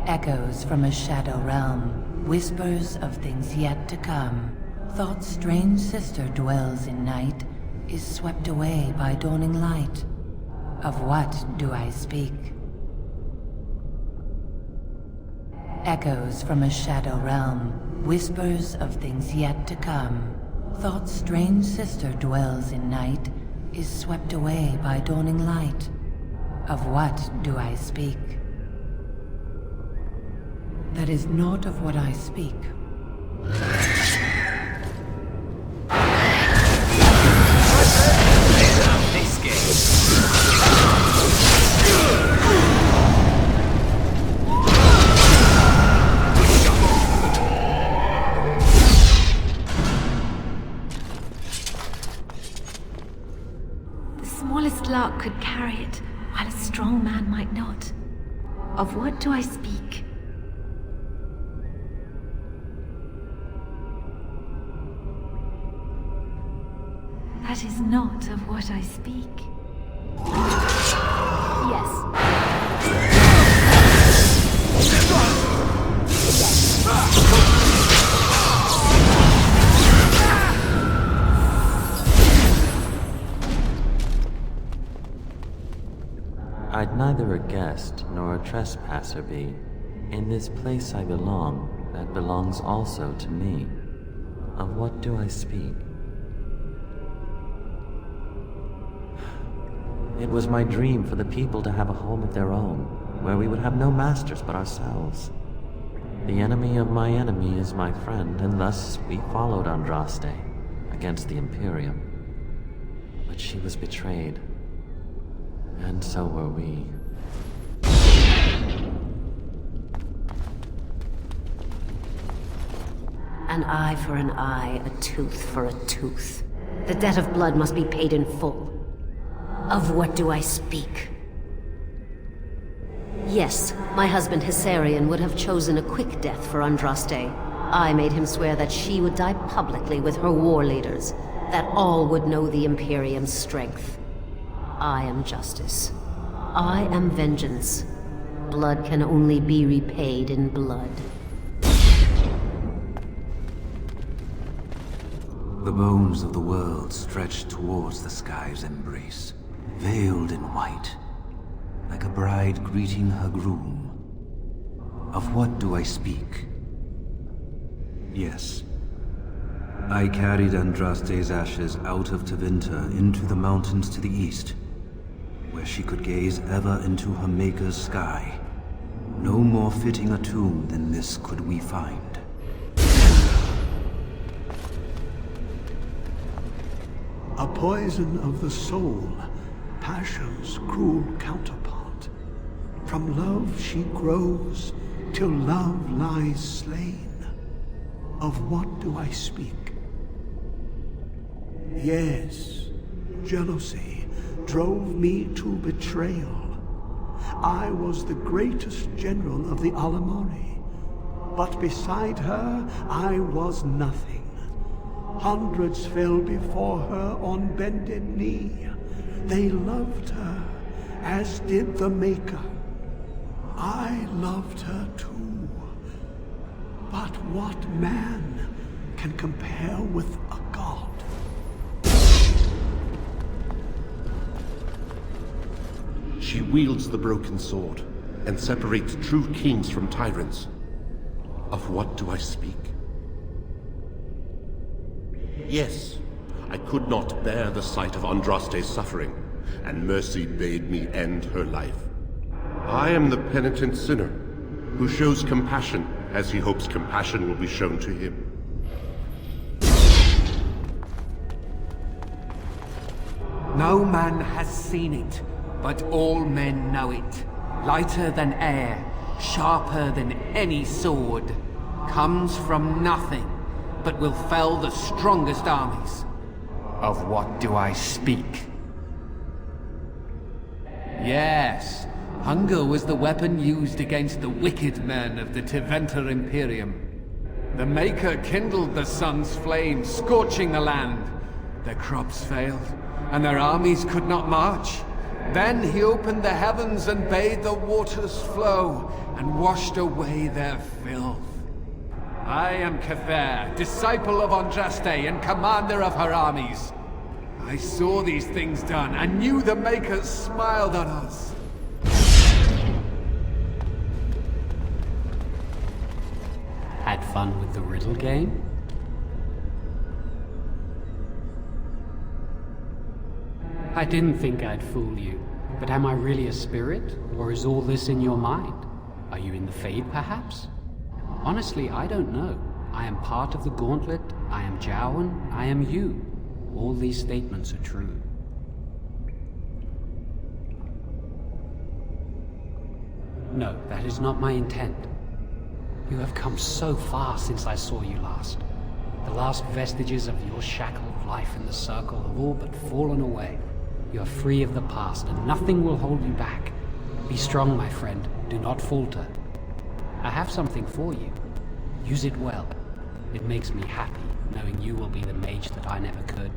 Echoes from a shadow realm, whispers of things yet to come. Thought's strange sister dwells in night, is swept away by dawning light. Of what do I speak? Echoes from a shadow realm, whispers of things yet to come. Thought's strange sister dwells in night, is swept away by dawning light. Of what do I speak? That is not of what I speak. This game. The smallest lark could carry it, while a strong man might not. Of what do I speak? That is not of what I speak. Yes. I'd neither a guest nor a trespasser be. In this place I belong, that belongs also to me. Of what do I speak? It was my dream for the people to have a home of their own, where we would have no masters but ourselves. The enemy of my enemy is my friend, and thus we followed Andraste against the Imperium. But she was betrayed, and so were we. An eye for an eye, a tooth for a tooth. The debt of blood must be paid in full. Of what do I speak? Yes, my husband Hissarion would have chosen a quick death for Andraste. I made him swear that she would die publicly with her war leaders, that all would know the Imperium's strength. I am justice. I am vengeance. Blood can only be repaid in blood. The bones of the world stretched towards the sky's embrace, veiled in white, like a bride greeting her groom. Of what do I speak? Yes. I carried Andraste's ashes out of Tevinter into the mountains to the east, where she could gaze ever into her Maker's sky. No more fitting a tomb than this could we find. A poison of the soul, passion's cruel counterpart. From love she grows, till love lies slain. Of what do I speak? Yes, jealousy drove me to betrayal. I was the greatest general of the Alamori, but beside her I was nothing. Hundreds fell before her on bended knee. They loved her, as did the Maker. I loved her too. But what man can compare with a god? She wields the broken sword, and separates true kings from tyrants. Of what do I speak? Yes, I could not bear the sight of Andraste's suffering, and mercy bade me end her life. I am the penitent sinner, who shows compassion as he hopes compassion will be shown to him. No man has seen it, but all men know it. Lighter than air, sharper than any sword, comes from nothing, but will fell the strongest armies. Of what do I speak? Yes, hunger was the weapon used against the wicked men of the Tevinter Imperium. The Maker kindled the sun's flame, scorching the land. Their crops failed, and their armies could not march. Then he opened the heavens and bade the waters flow. and washed away their filth. I am Kefir, disciple of Andraste and commander of her armies. I saw these things done and knew the Makers smiled on us. Had fun with the riddle game? I didn't think I'd fool you, but am I really a spirit, or is all this in your mind? Are you in the Fade, perhaps? Honestly, I don't know. I am part of the Gauntlet, I am Jowan, I am you. All these statements are true. No, that is not my intent. You have come so far since I saw you last. The last vestiges of your shackled life in the Circle have all but fallen away. You are free of the past, and nothing will hold you back. Be strong, my friend. Do not falter. I have something for you. Use it well. It makes me happy, knowing you will be the mage that I never could.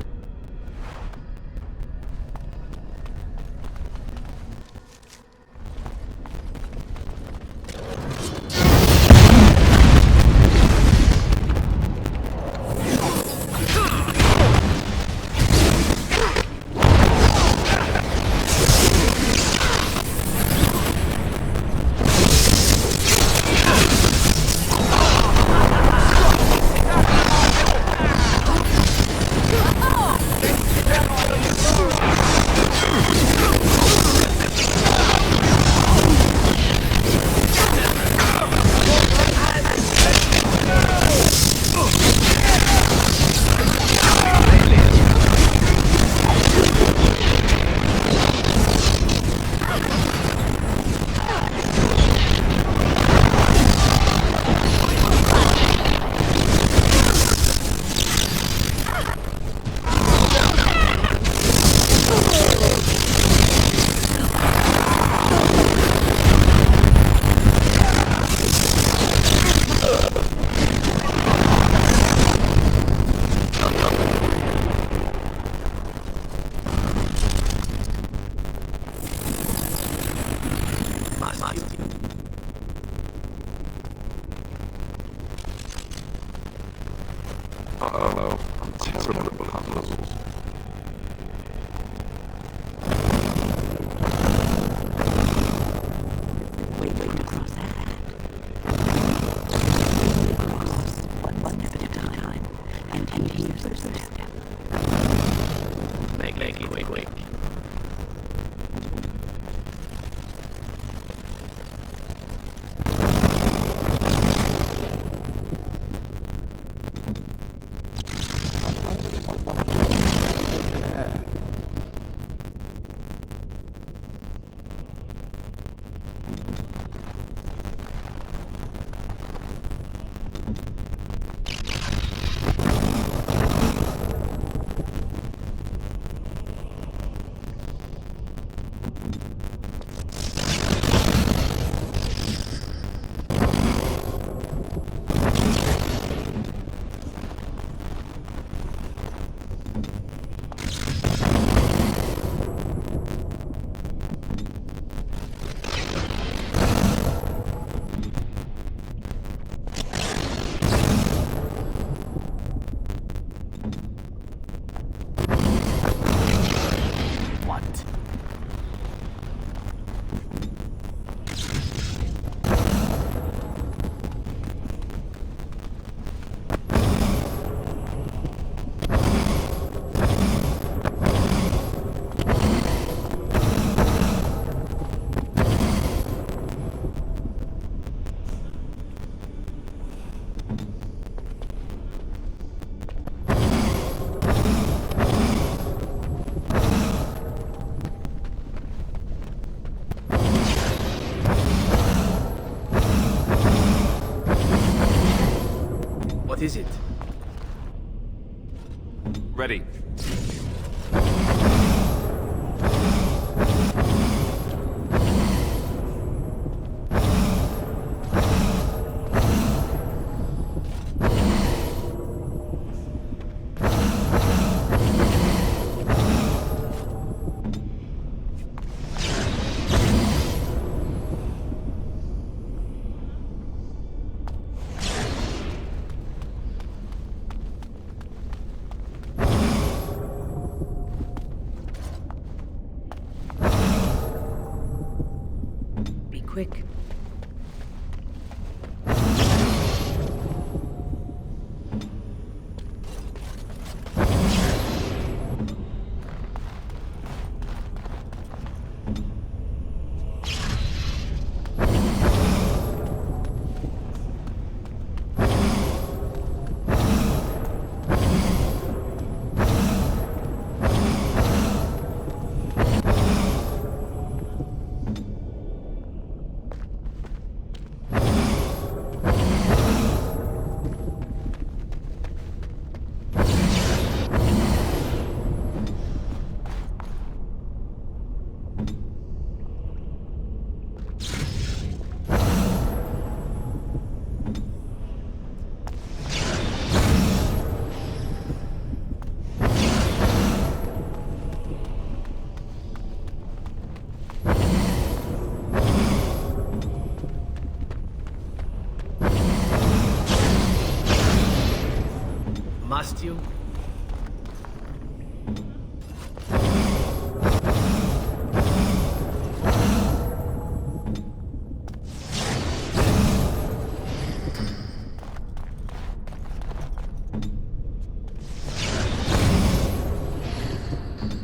What is it? Ready. quick. Must you?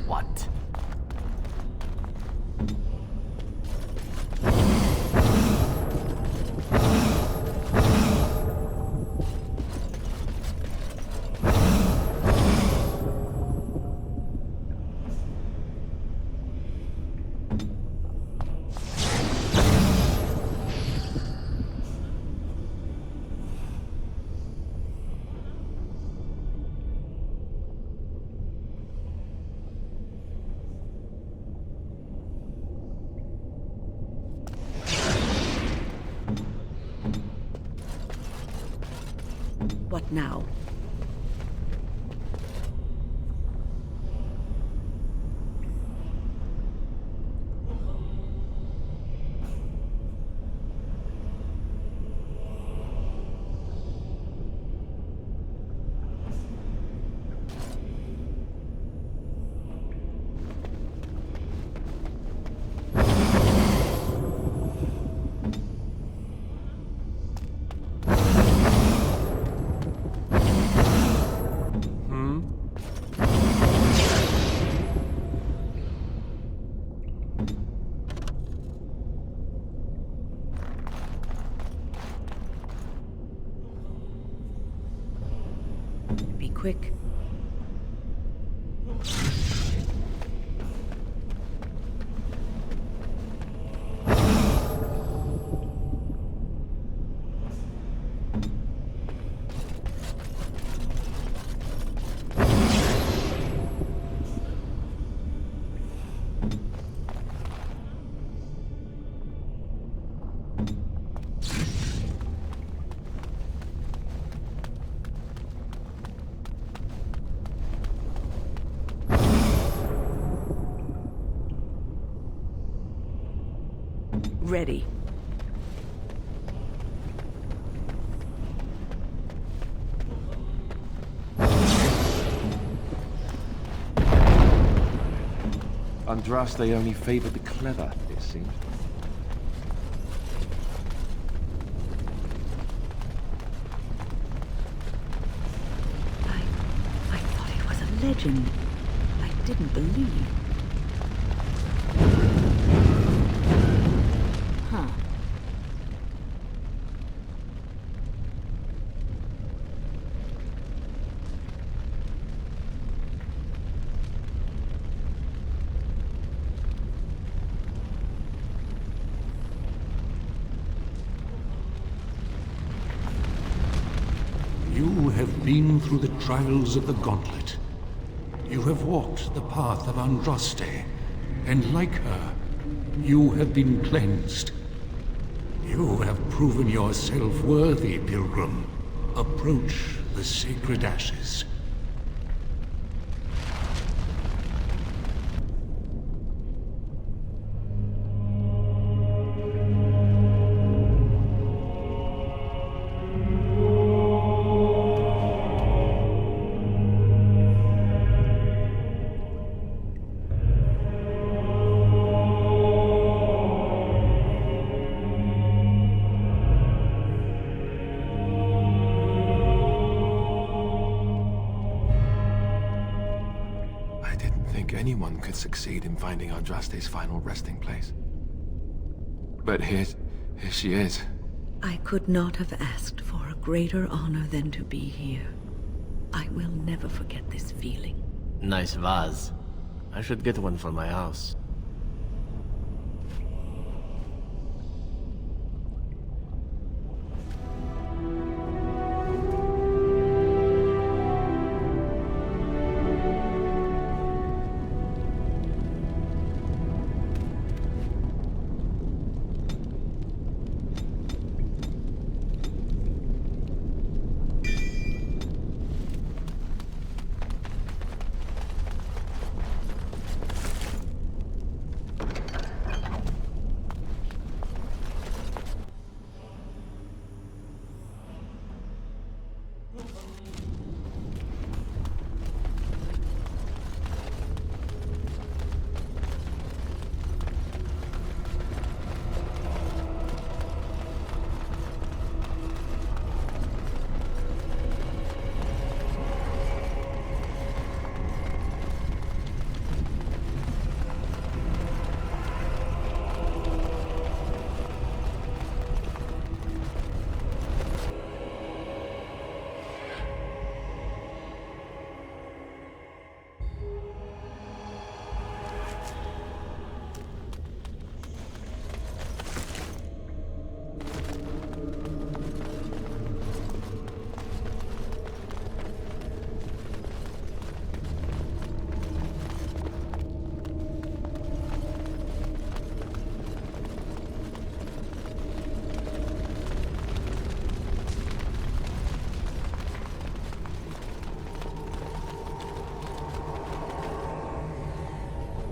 What? What now? Be quick. Ready. Andraste only favored the clever, it seems. I thought it was a legend. I didn't believe. Huh. You have been through the trials of the Gauntlet. You have walked the path of Andraste, and like her, you have been cleansed. You have proven yourself worthy, Pilgrim. Approach the sacred ashes. anyone could succeed in finding Andraste's final resting place. But here she is. I could not have asked for a greater honor than to be here. I will never forget this feeling. Nice vase. I should get one for my house.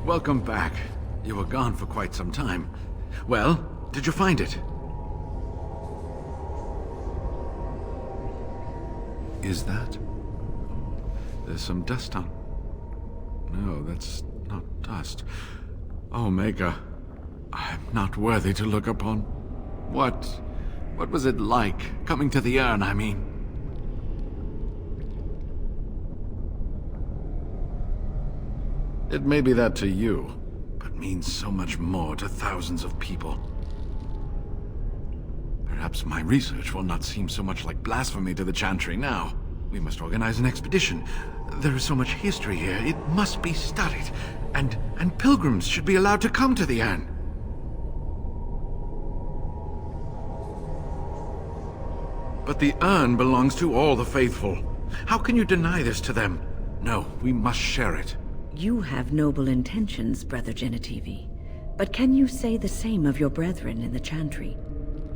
Welcome back. You were gone for quite some time. Well, did you find it? Is that? There's some dust on... No, that's not dust. Omega, I'm not worthy to look upon. What was it like, coming to the urn, I mean? It may be that to you, but means so much more to thousands of people. Perhaps my research will not seem so much like blasphemy to the Chantry now. We must organize an expedition. There is so much history here, it must be studied. And pilgrims should be allowed to come to the urn. But the urn belongs to all the faithful. How can you deny this to them? No, we must share it. You have noble intentions, Brother Genitivi. But can you say the same of your brethren in the Chantry?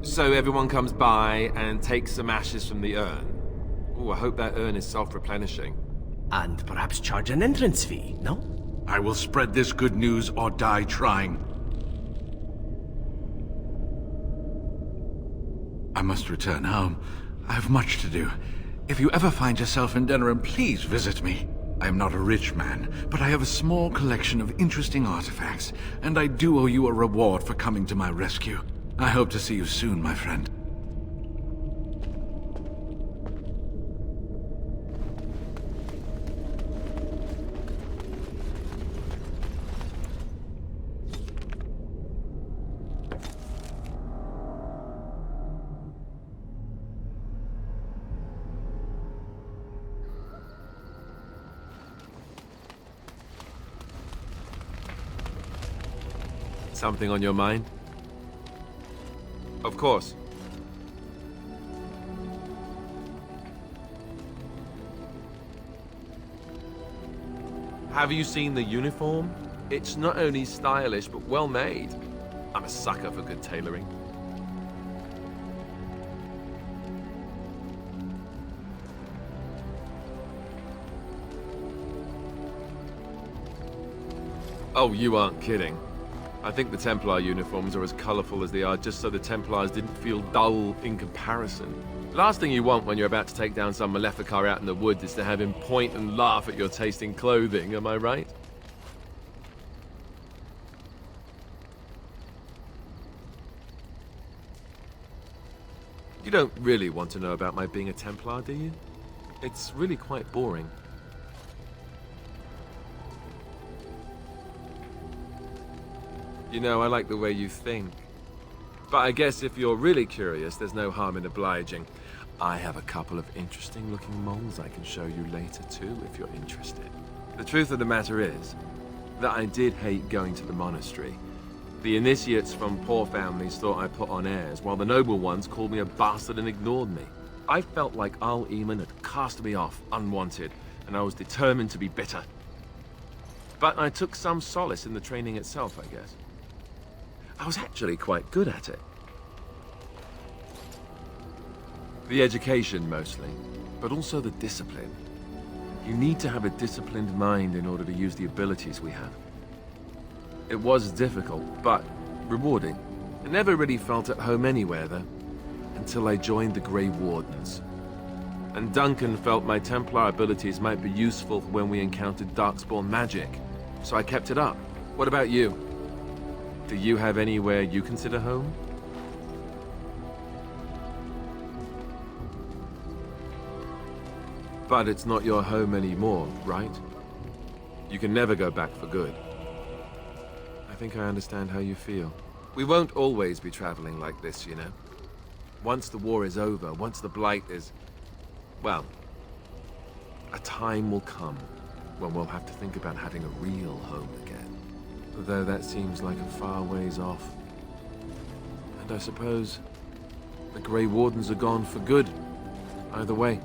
So everyone comes by and takes some ashes from the urn. Oh, I hope that urn is self-replenishing. And perhaps charge an entrance fee, no? I will spread this good news or die trying. I must return home. I have much to do. If you ever find yourself in Denerim, please visit me. I am not a rich man, but I have a small collection of interesting artifacts, and I do owe you a reward for coming to my rescue. I hope to see you soon, my friend. Something on your mind? Of course. Have you seen the uniform? It's not only stylish, but well made. I'm a sucker for good tailoring. Oh, you aren't kidding. I think the Templar uniforms are as colorful as they are just so the Templars didn't feel dull in comparison. Last thing you want when you're about to take down some Maleficar out in the woods is to have him point and laugh at your taste in clothing, am I right? You don't really want to know about my being a Templar, do you? It's really quite boring. You know, I like the way you think. But I guess if you're really curious, there's no harm in obliging. I have a couple of interesting-looking moles I can show you later, too, if you're interested. The truth of the matter is that I did hate going to the monastery. The initiates from poor families thought I put on airs, while the noble ones called me a bastard and ignored me. I felt like Al-Eamon had cast me off, unwanted, and I was determined to be bitter. But I took some solace in the training itself, I guess. I was actually quite good at it. The education, mostly, but also the discipline. You need to have a disciplined mind in order to use the abilities we have. It was difficult, but rewarding. I never really felt at home anywhere, though, until I joined the Grey Wardens. And Duncan felt my Templar abilities might be useful when we encountered Darkspawn magic, so I kept it up. What about you? Do you have anywhere you consider home? But it's not your home anymore, right? You can never go back for good. I think I understand how you feel. We won't always be traveling like this, you know. Once the war is over, once the Blight is... well, a time will come when we'll have to think about having a real home again. Though that seems like a far ways off. And I suppose the Grey Wardens are gone for good, either way.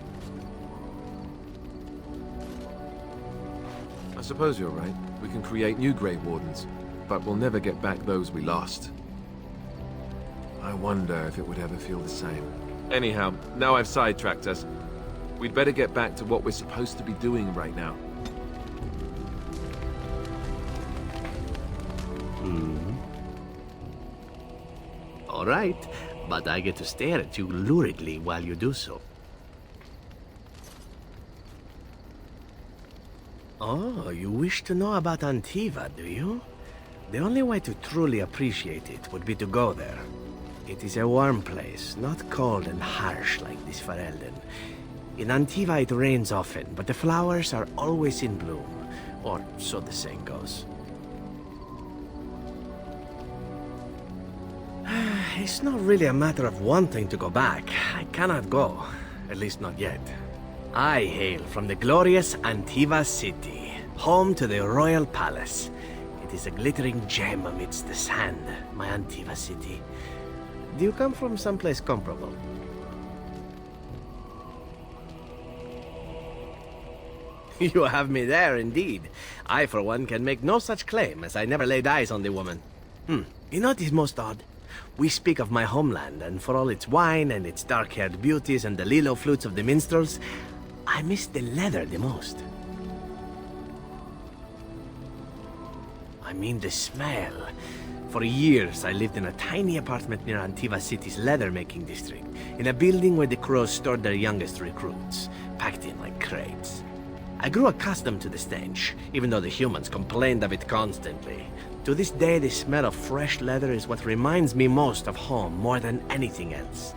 I suppose you're right. We can create new Grey Wardens, but we'll never get back those we lost. I wonder if it would ever feel the same. Anyhow, now I've sidetracked us. We'd better get back to what we're supposed to be doing right now. All right, but I get to stare at you luridly while you do so. Oh, you wish to know about Antiva, do you? The only way to truly appreciate it would be to go there. It is a warm place, not cold and harsh like this Ferelden. In Antiva it rains often, but the flowers are always in bloom, or so the saying goes. It's not really a matter of wanting to go back. I cannot go, at least not yet. I hail from the glorious Antiva city, home to the royal palace. It is a glittering gem amidst the sand, my Antiva city. Do you come from someplace comparable? You have me there, indeed. I, for one, can make no such claim, as I never laid eyes on the woman. You know what is most odd? We speak of my homeland, and for all its wine and its dark-haired beauties and the lilo flutes of the minstrels, I miss the leather the most. I mean the smell. For years, I lived in a tiny apartment near Antiva City's leather-making district, in a building where the crows stored their youngest recruits, packed in like crates. I grew accustomed to the stench, even though the humans complained of it constantly. To this day, the smell of fresh leather is what reminds me most of home, more than anything else.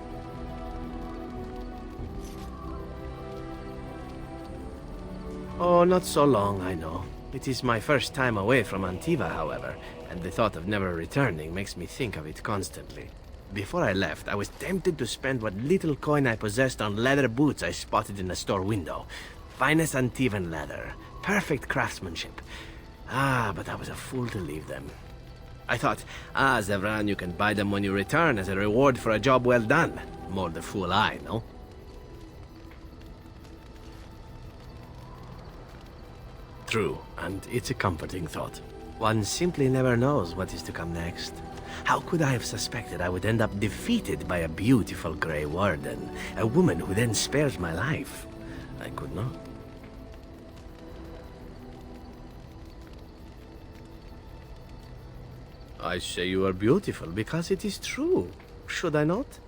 Oh, not so long, I know. It is my first time away from Antiva, however, and the thought of never returning makes me think of it constantly. Before I left, I was tempted to spend what little coin I possessed on leather boots I spotted in a store window. Finest Antivan leather, perfect craftsmanship. But I was a fool to leave them. I thought, Zevran, you can buy them when you return as a reward for a job well done. More the fool I, no? True, and it's a comforting thought. One simply never knows what is to come next. How could I have suspected I would end up defeated by a beautiful Grey Warden, a woman who then spares my life? I could not. I say you are beautiful because it is true. Should I not?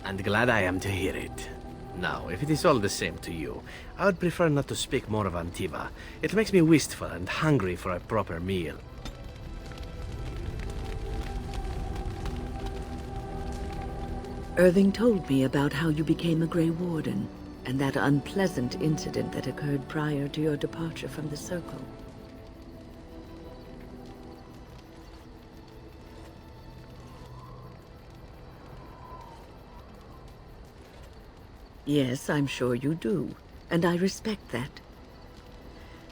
and glad I am to hear it. Now, if it is all the same to you, I would prefer not to speak more of Antiva. It makes me wistful and hungry for a proper meal. Irving told me about how you became a Grey Warden, and that unpleasant incident that occurred prior to your departure from the Circle. Yes, I'm sure you do, and I respect that.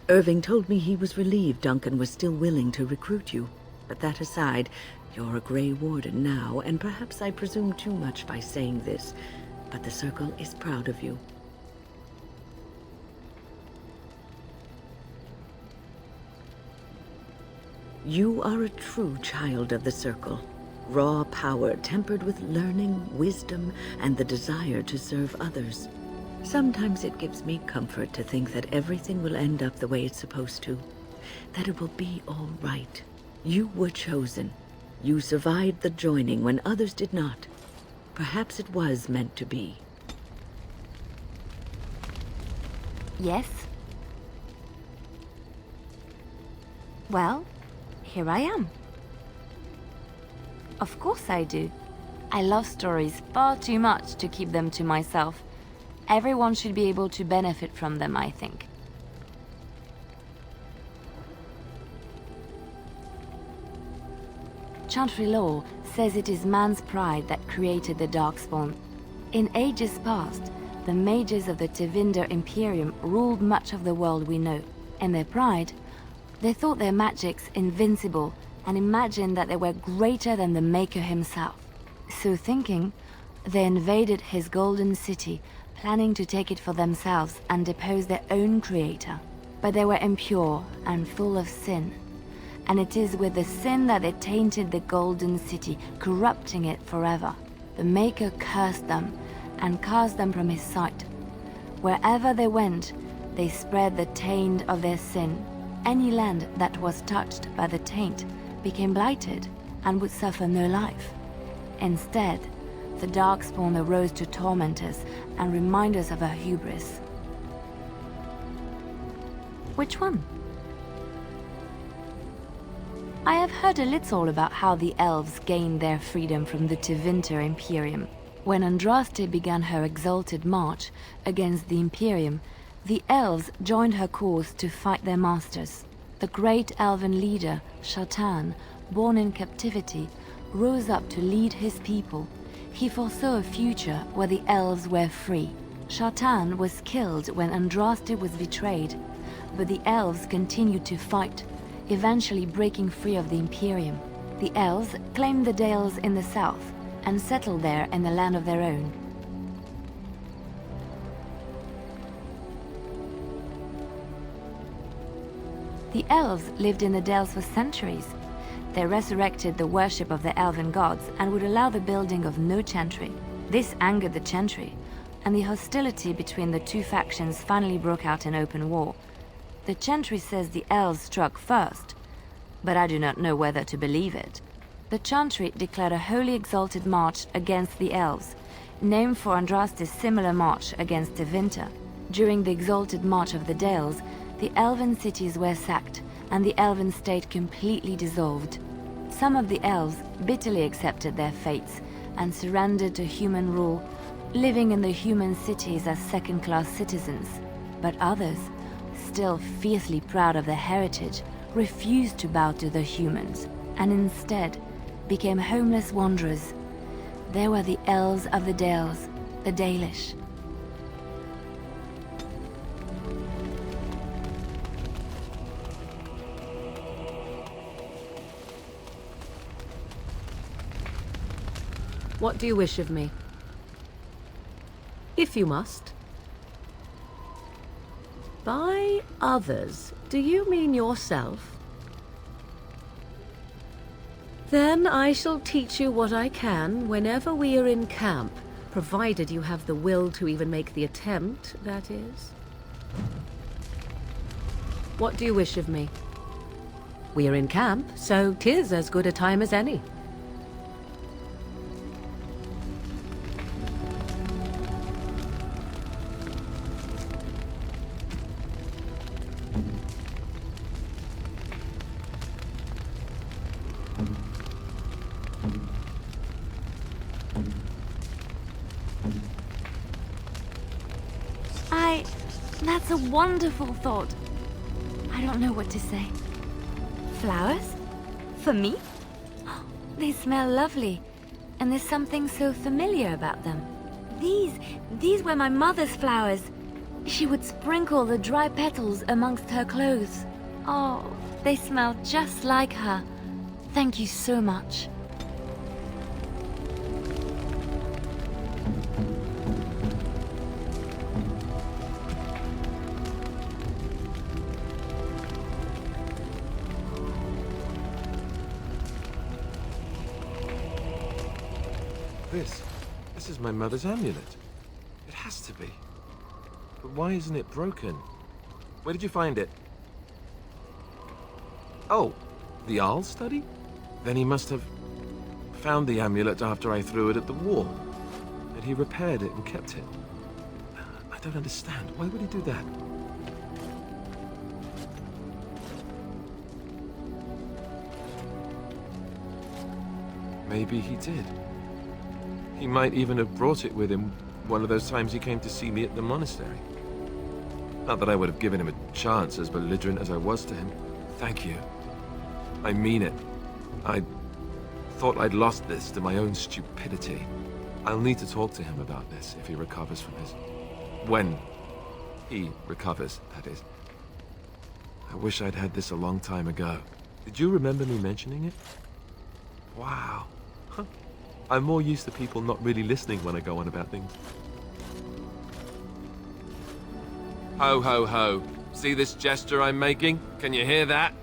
Irving told me he was relieved Duncan was still willing to recruit you, but that aside, you're a Grey Warden now, and perhaps I presume too much by saying this, but the Circle is proud of you. You are a true child of the Circle. Raw power tempered with learning, wisdom, and the desire to serve others. Sometimes it gives me comfort to think that everything will end up the way it's supposed to. That it will be all right. You were chosen. You survived the joining when others did not. Perhaps it was meant to be. Yes. Well, here I am. Of course I do. I love stories far too much to keep them to myself. Everyone should be able to benefit from them, I think. Chantry law says it is man's pride that created the Darkspawn. In ages past, the mages of the Tevinder Imperium ruled much of the world we know. In their pride, they thought their magics invincible and imagined that they were greater than the Maker himself. So thinking, they invaded his golden city, planning to take it for themselves and depose their own creator. But they were impure and full of sin. And it is with the sin that they tainted the golden city, corrupting it forever. The Maker cursed them and cast them from his sight. Wherever they went, they spread the taint of their sin. Any land that was touched by the taint became blighted and would suffer no life. Instead, the Darkspawn arose to torment us and remind us of our hubris. Which one? I have heard a little about how the elves gained their freedom from the Tevinter Imperium. When Andraste began her exalted march against the Imperium, the elves joined her cause to fight their masters. The great elven leader, Shatan, born in captivity, rose up to lead his people. He foresaw a future where the elves were free. Shatan was killed when Andraste was betrayed, but the elves continued to fight, eventually breaking free of the Imperium. The elves claimed the Dales in the south and settled there in the land of their own. The elves lived in the Dales for centuries. They resurrected the worship of the elven gods and would allow the building of no chantry. This angered the chantry, and the hostility between the two factions finally broke out in open war. The chantry says the elves struck first, but I do not know whether to believe it. The chantry declared a wholly exalted march against the elves, named for Andraste's similar march against Tevinter. During the exalted march of the Dales, the elven cities were sacked, and the elven state completely dissolved. Some of the elves bitterly accepted their fates and surrendered to human rule, living in the human cities as second-class citizens. But others, still fiercely proud of their heritage, refused to bow to the humans, and instead became homeless wanderers. They were the elves of the Dales, the Dalish. What do you wish of me? If you must. By others, do you mean yourself? Then I shall teach you what I can whenever we are in camp, provided you have the will to even make the attempt, that is. What do you wish of me? We are in camp, so 'tis as good a time as any. That's a wonderful thought. I don't know what to say. Flowers? For me? They smell lovely, and there's something so familiar about them. These were my mother's flowers. She would sprinkle the dry petals amongst her clothes. Oh, they smell just like her. Thank you so much. This is my mother's amulet. It has to be. But why isn't it broken? Where did you find it? Oh, the Arl study? Then he must have found the amulet after I threw it at the wall. And he repaired it and kept it. I don't understand. Why would he do that? Maybe he did. He might even have brought it with him one of those times he came to see me at the monastery. Not that I would have given him a chance, as belligerent as I was to him. Thank you. I mean it. I thought I'd lost this to my own stupidity. I'll need to talk to him about this if he recovers from his... When he recovers, that is. I wish I'd had this a long time ago. Did you remember me mentioning it? Wow. Huh. I'm more used to people not really listening when I go on about things. Ho, ho, ho. See this gesture I'm making? Can you hear that?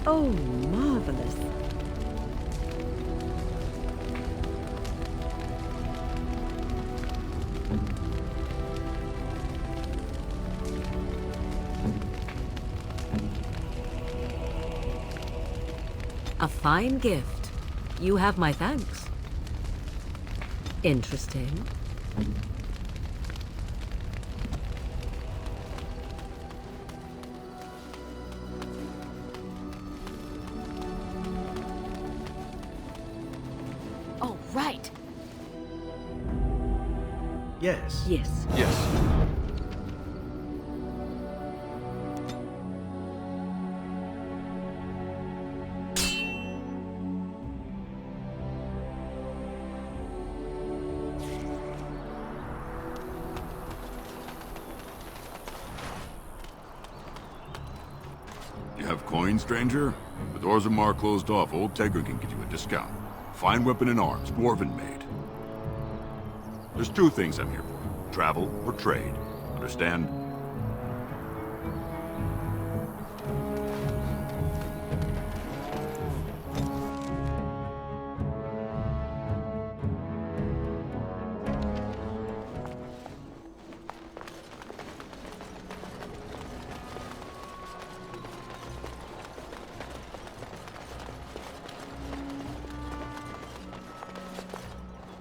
Oh, marvelous. A fine gift. You have my thanks. Interesting. Oh, right. Yes. Yes. Yes. You have coin, stranger? The doors of Mar closed off. Old Tegra can get you a discount. Fine weapon and arms, dwarven made. There's two things I'm here for. Travel or trade. Understand?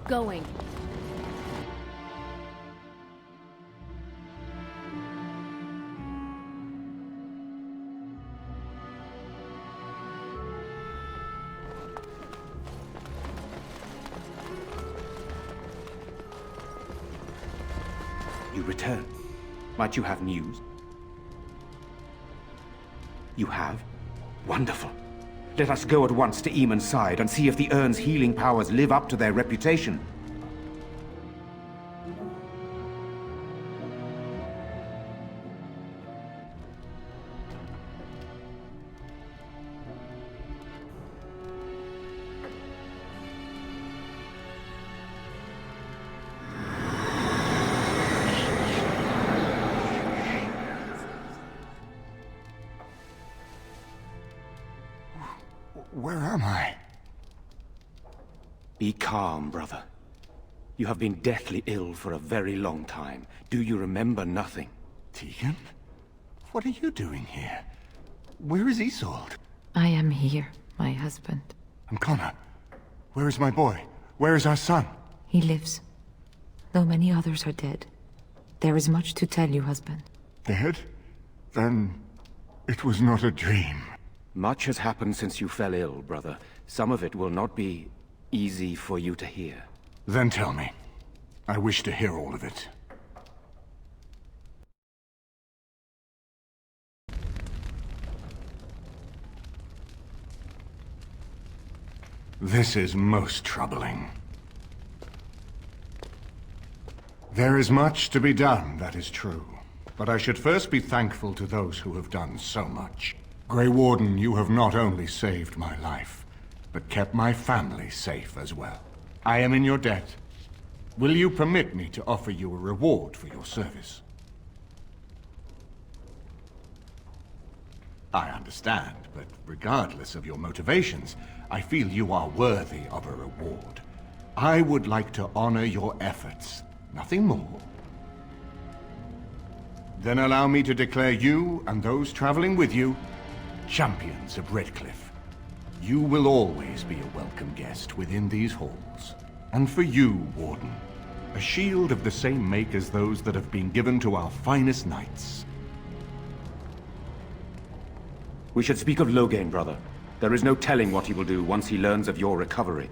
Going. You return. Might you have news? You have? Wonderful. Let us go at once to Eamon's side and see if the urn's healing powers live up to their reputation. Where am I? Be calm, brother. You have been deathly ill for a very long time. Do you remember nothing? Tegan? What are you doing here? Where is Isolde? I am here, my husband. And Connor? Where is my boy? Where is our son? He lives. Though many others are dead. There is much to tell you, husband. Dead? Then it was not a dream. Much has happened since you fell ill, brother. Some of it will not be easy for you to hear. Then tell me. I wish to hear all of it. This is most troubling. There is much to be done, that is true. But I should first be thankful to those who have done so much. Grey Warden, you have not only saved my life, but kept my family safe as well. I am in your debt. Will you permit me to offer you a reward for your service? I understand, but regardless of your motivations, I feel you are worthy of a reward. I would like to honor your efforts, nothing more. Then allow me to declare you and those traveling with you champions of Redcliffe. You will always be a welcome guest within these halls. And for you, Warden, a shield of the same make as those that have been given to our finest knights. We should speak of Loghain, brother. There is no telling what he will do once he learns of your recovery.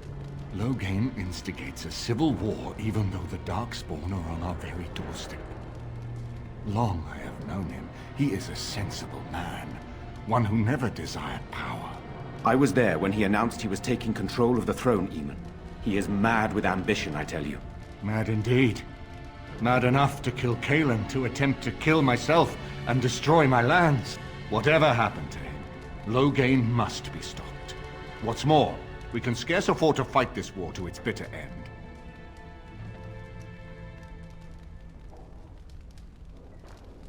Loghain instigates a civil war even though the Darkspawn are on our very doorstep. Long I have known him. He is a sensible man, one who never desired power. I was there when he announced he was taking control of the throne, Eamon. He is mad with ambition, I tell you. Mad indeed. Mad enough to kill Cailan, to attempt to kill myself and destroy my lands. Whatever happened to him, Loghain must be stopped. What's more, we can scarce afford to fight this war to its bitter end.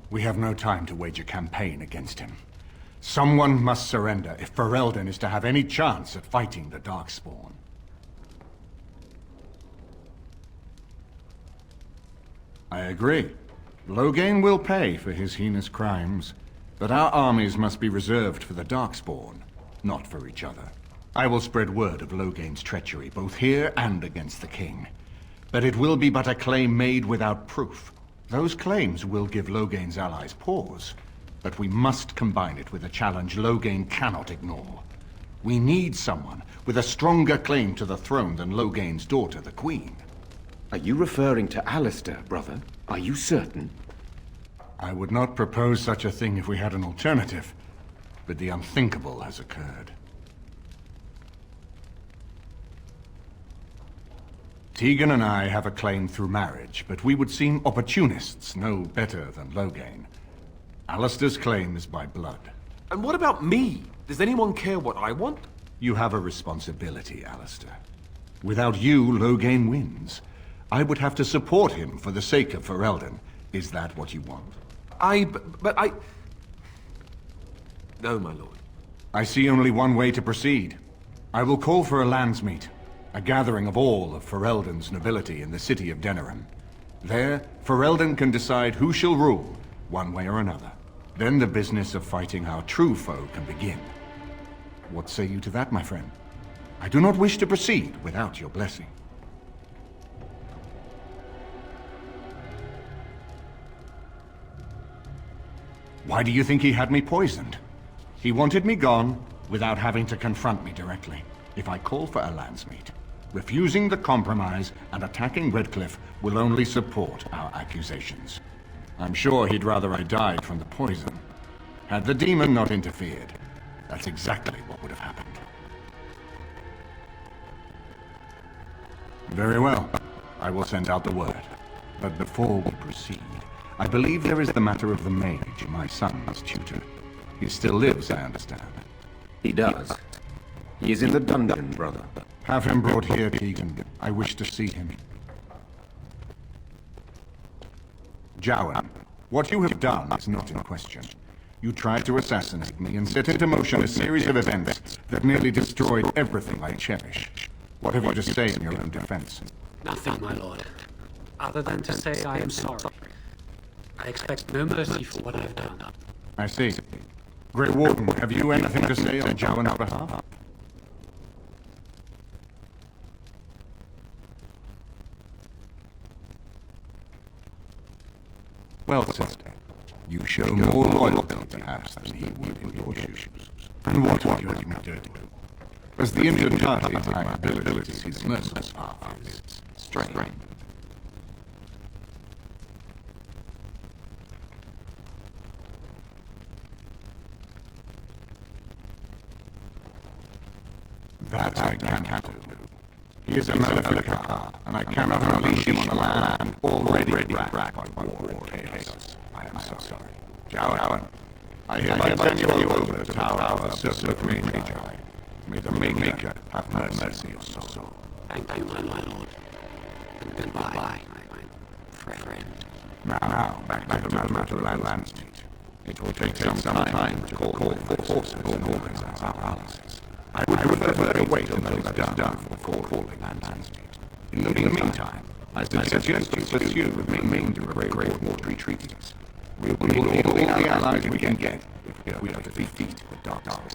We have no time to wage a campaign against him. Someone must surrender if Ferelden is to have any chance at fighting the Darkspawn. I agree. Loghain will pay for his heinous crimes, but our armies must be reserved for the Darkspawn, not for each other. I will spread word of Loghain's treachery, both here and against the king. But it will be but a claim made without proof. Those claims will give Loghain's allies pause, but we must combine it with a challenge Loghain cannot ignore. We need someone with a stronger claim to the throne than Loghain's daughter, the Queen. Are you referring to Alistair, brother? Are you certain? I would not propose such a thing if we had an alternative, but the unthinkable has occurred. Tegan and I have a claim through marriage, but we would seem opportunists no better than Loghain. Alistair's claim is by blood. And what about me? Does anyone care what I want? You have a responsibility, Alistair. Without you, Loghain wins. I would have to support him for the sake of Ferelden. Is that what you want? But I... No, my lord. I see only one way to proceed. I will call for a landsmeet, a gathering of all of Ferelden's nobility in the city of Denerim. There, Ferelden can decide who shall rule, one way or another. Then the business of fighting our true foe can begin. What say you to that, my friend? I do not wish to proceed without your blessing. Why do you think he had me poisoned? He wanted me gone without having to confront me directly. If I call for a landsmeet, refusing the compromise and attacking Redcliffe will only support our accusations. I'm sure he'd rather I died from the poison. Had the demon not interfered, that's exactly what would have happened. Very well. I will send out the word. But before we proceed, I believe there is the matter of the mage, my son's tutor. He still lives, I understand. He does. He is in the dungeon, brother. Have him brought here, Tegan. I wish to see him. Jowan, what you have done is not in question. You tried to assassinate me and set into motion a series of events that nearly destroyed everything I cherish. What have you to say in your own defense? Nothing, my lord. Other than to say I am sorry. I expect no mercy for what I've done. I see. Grey Warden, have you anything to say on Jowan's behalf? Well said. You show more loyalty, perhaps, than he would in your shoes. And what would you have me do? As the injured party, my ability to see the merciful path is strange. That I cannot do. He is a Malefakar, and I cannot unleash him on a land already racked by war and chaos. I am so sorry. Jowan, I hereby turn you over to the Tower of the Circle of Magi. May the Maker have mercy on your soul. Thank you, my lord. And goodbye, my friend. Now, back to the matter of land state. It will take some time to call for forces and organize our allies. I would prefer to wait until it's done before calling land state. In the meantime, I suggest you pursue the remainder of great watery treaties. We'll need all the allies we can get if we are to defeat the Darkspawn.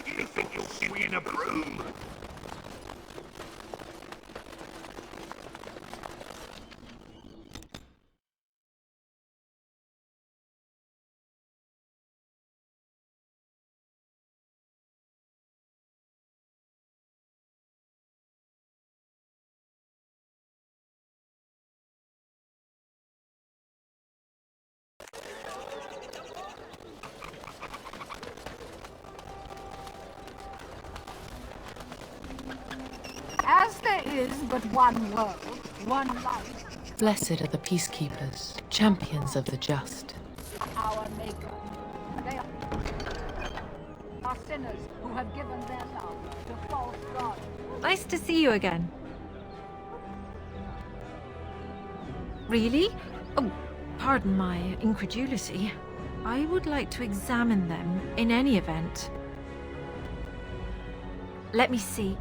You think you'll swing a broom? As there is but one world, one life, Blessed are the peacekeepers, champions of the just. our Maker. They are sinners who have given their love to false gods. Nice to see you again. Really? Oh, pardon my incredulity. I would like to examine them in any event. Let me see.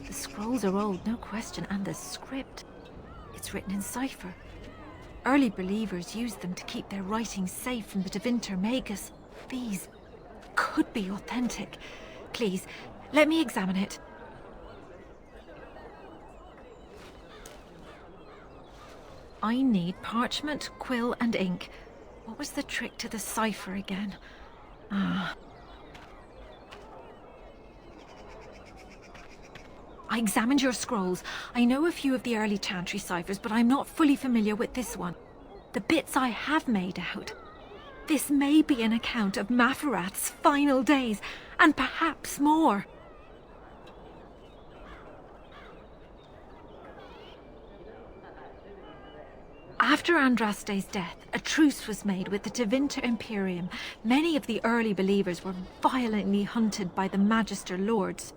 The scrolls are old, no question, and the script. It's written in cipher. Early believers used them to keep their writings safe from the Tevinter Magus. These could be authentic. Please, let me examine it. I need parchment, quill, and ink. What was the trick to the cipher again? Ah. I examined your scrolls. I know a few of the early Chantry ciphers, but I'm not fully familiar with this one. The bits I have made out. This may be an account of Maferath's final days, and perhaps more. After Andraste's death, a truce was made with the Tevinter Imperium. Many of the early believers were violently hunted by the Magister Lords.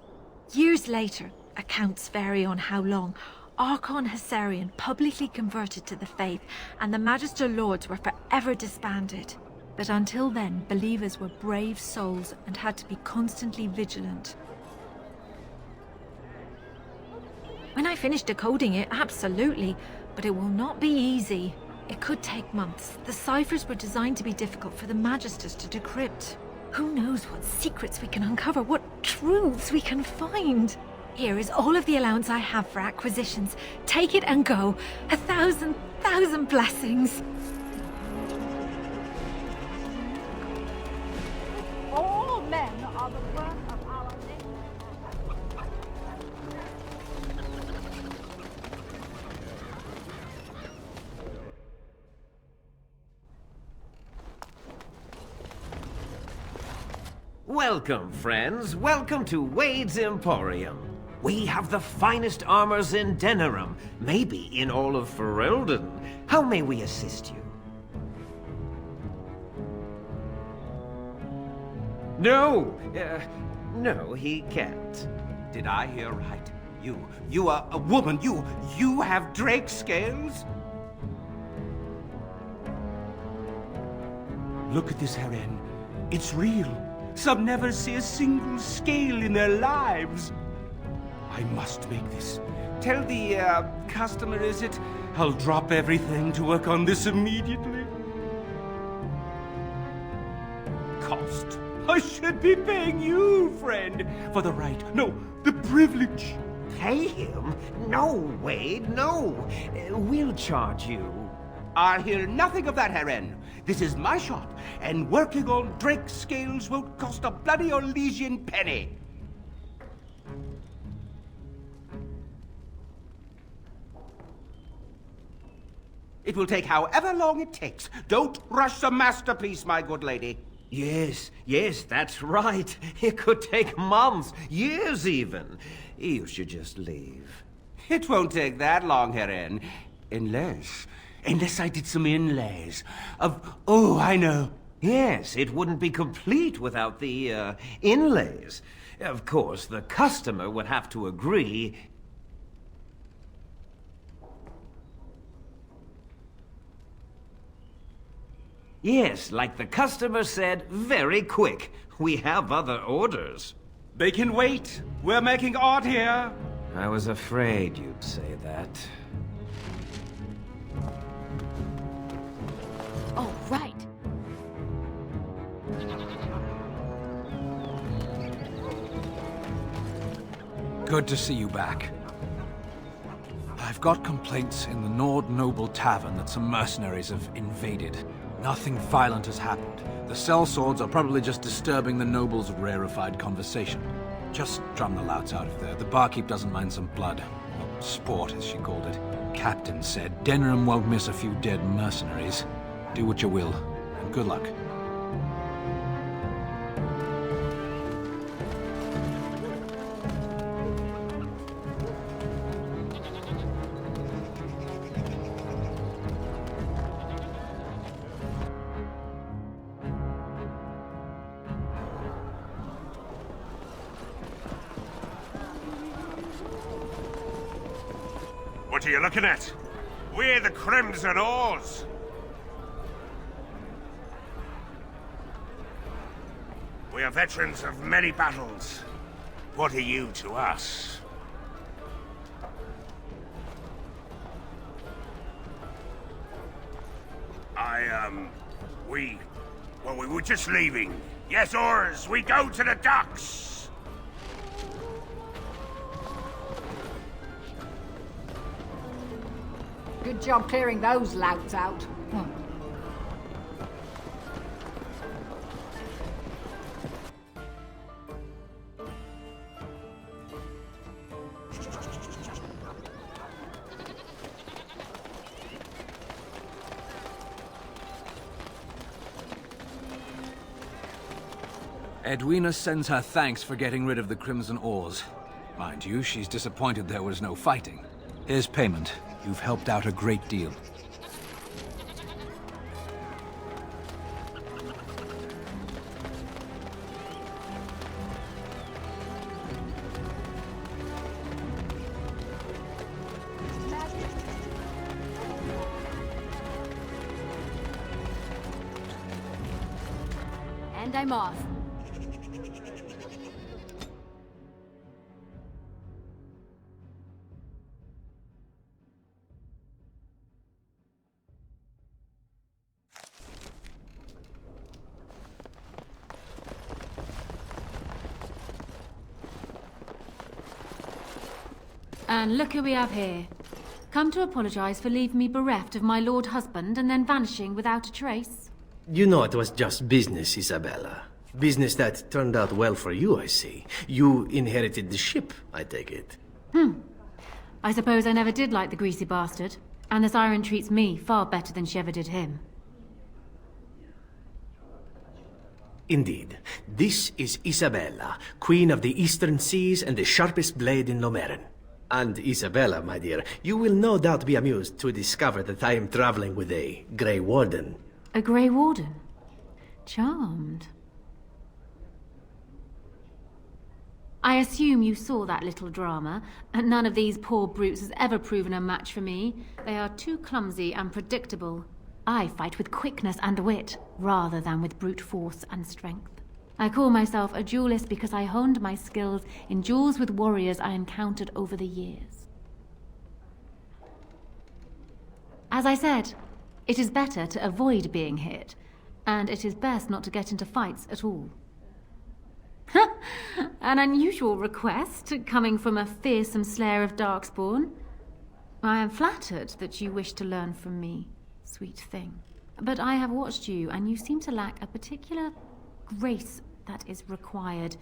Years later, accounts vary on how long, Archon Hessarian publicly converted to the faith, and the Magister Lords were forever disbanded. But until then, believers were brave souls and had to be constantly vigilant. When I finish decoding it, absolutely, but it will not be easy. It could take months. The ciphers were designed to be difficult for the Magisters to decrypt. Who knows what secrets we can uncover, what truths we can find. Here is all of the allowance I have for acquisitions. Take it and go. 1,000 blessings. All men are the work of our Maker. Welcome, friends. Welcome to Wade's Emporium. We have the finest armors in Denerim, maybe in all of Ferelden. How may we assist you? No, he can't. Did I hear right? You are a woman. You have drake scales? Look at this heron. It's real. Some never see a single scale in their lives. I must make this. Tell the, customer, is it? I'll drop everything to work on this immediately. Cost. I should be paying you, friend, for the right, no, the privilege. Pay him? No, Wade, no. We'll charge you. I hear nothing of that, heron. This is my shop, and working on drake scales won't cost a bloody Orlesian penny. It will take however long it takes. Don't rush the masterpiece, my good lady. Yes, that's right. It could take months, years even. You should just leave. It won't take that long, heron. Unless I did some inlays of... Oh, I know. Yes, it wouldn't be complete without the, inlays. Of course, the customer would have to agree. Yes, like the customer said, very quick. We have other orders. They can wait. We're making art here. I was afraid you'd say that. Oh, right. Good to see you back. I've got complaints in the Nord Noble Tavern that some mercenaries have invaded. Nothing violent has happened. The sellswords are probably just disturbing the nobles' rarefied conversation. Just drum the louts out of there. The barkeep doesn't mind some blood. Or sport, as she called it. Captain said Denerim won't miss a few dead mercenaries. Do what you will, and good luck. What are you looking at? We're the Crimson Oars. We are veterans of many battles. What are you to us? We were just leaving. Yes, oars, we go to the docks. Good job clearing those louts out. Edwina sends her thanks for getting rid of the Crimson Oars. Mind you, she's disappointed there was no fighting. Here's payment. You've helped out a great deal. And I'm off. And look who we have here. Come to apologize for leaving me bereft of my lord husband and then vanishing without a trace. You know it was just business, Isabella. Business that turned out well for you, I see. You inherited the ship, I take it. I suppose I never did like the greasy bastard. And the siren treats me far better than she ever did him. Indeed. This is Isabella, Queen of the Eastern Seas and the sharpest blade in Lomerin. And Isabella, my dear, you will no doubt be amused to discover that I am traveling with a Grey Warden. A Grey Warden? Charmed. I assume you saw that little drama, and none of these poor brutes has ever proven a match for me. They are too clumsy and predictable. I fight with quickness and wit, rather than with brute force and strength. I call myself a duelist because I honed my skills in duels with warriors I encountered over the years. As I said, it is better to avoid being hit, and it is best not to get into fights at all. An unusual request, coming from a fearsome slayer of Darkspawn. I am flattered that you wish to learn from me, sweet thing. But I have watched you, and you seem to lack a particular grace that is required.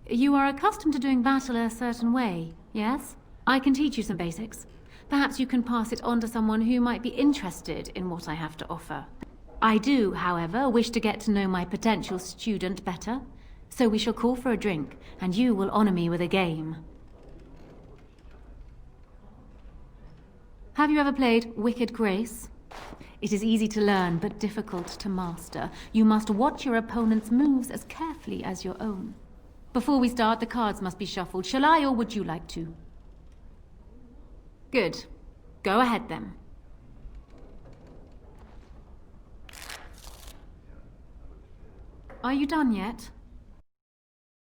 You are accustomed to doing battle a certain way, yes? I can teach you some basics. Perhaps you can pass it on to someone who might be interested in what I have to offer. I do, however, wish to get to know my potential student better. So we shall call for a drink, and you will honor me with a game. Have you ever played Wicked Grace? It is easy to learn, but difficult to master. You must watch your opponent's moves as carefully as your own. Before we start, the cards must be shuffled. Shall I, or would you like to? Good. Go ahead, then. Are you done yet?